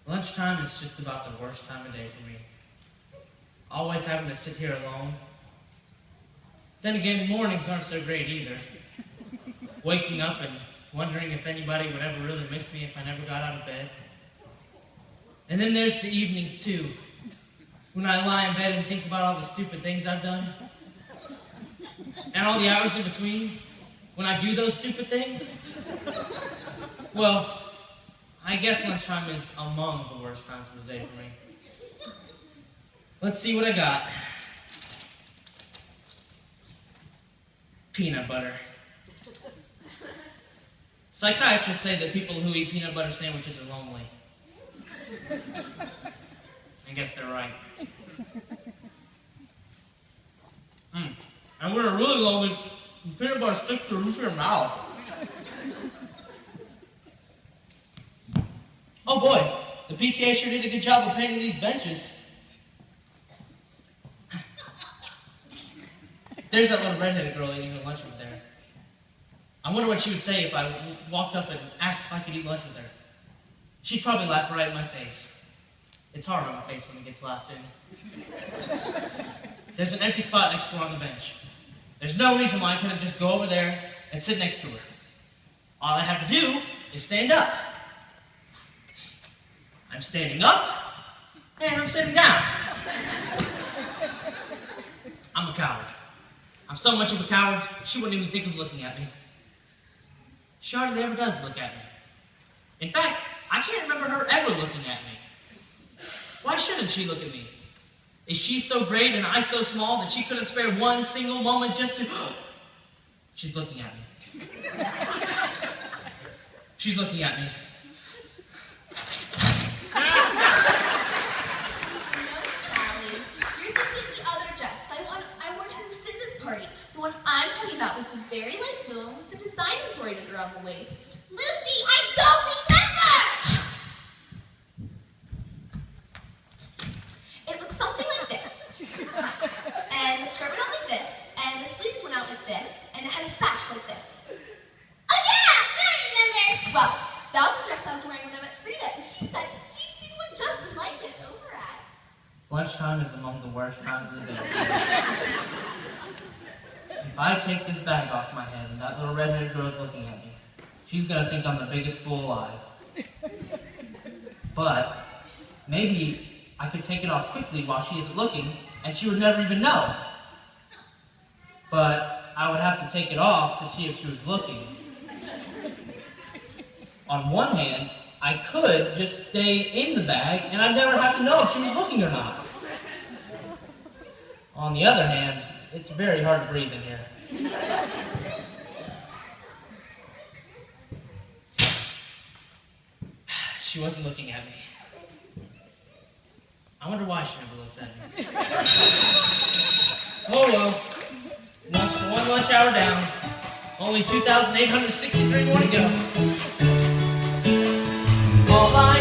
Lunchtime is just about the worst time of day for me. Always having to sit here alone. Then again, mornings aren't so great either. Waking up and wondering if anybody would ever really miss me if I never got out of bed. And then there's the evenings too, when I lie in bed and think about all the stupid things I've done. And all the hours in between, when I do those stupid things. Well, I guess lunchtime is among the worst times of the day for me. Let's see what I got. Peanut butter. Psychiatrists say that people who eat peanut butter sandwiches are lonely. I guess they're right. And when you're really lonely, peanut butter sticks to the roof of your mouth. Oh boy, the PTA sure did a good job of painting these benches. There's that little redheaded girl eating her lunch over there. I wonder what she would say if I walked up and asked if I could eat lunch with her. She'd probably laugh right in my face. It's hard on my face when it gets laughed in. There's an empty spot next to her on the bench. There's no reason why I couldn't just go over there and sit next to her. All I have to do is stand up. I'm standing up, and I'm sitting down. I'm a coward. I'm so much of a coward, she wouldn't even think of looking at me. She hardly ever does look at me. In fact, I can't remember her ever looking at me. Why shouldn't she look at me? Is she so great and I so small that she couldn't spare one single moment just to... She's looking at me. She's looking at me. No, Sally. You're thinking the other Jess. I want to sit in this party. The one I'm talking about was the very light blue one with the design embroidered around the waist. Lucy, I don't remember! It looks something like this. And the skirt went out like this, and the sleeves went out like this, and it had a sash like this. Oh yeah, I remember! Well, that was the dress I was wearing when I met Frida, and she said she'd seen one just like it over at... Lunchtime is among the worst times of the day. If I take this bag off my head and that little redheaded girl's looking at me, she's gonna think I'm the biggest fool alive. But maybe I could take it off quickly while she isn't looking, and she would never even know. But I would have to take it off to see if she was looking. On one hand, I could just stay in the bag, and I'd never have to know if she was looking or not. On the other hand, it's very hard to breathe in here. She wasn't looking at me. I wonder why she never looks at me. Oh well. One lunch hour down. Only 2,863 more to go. All I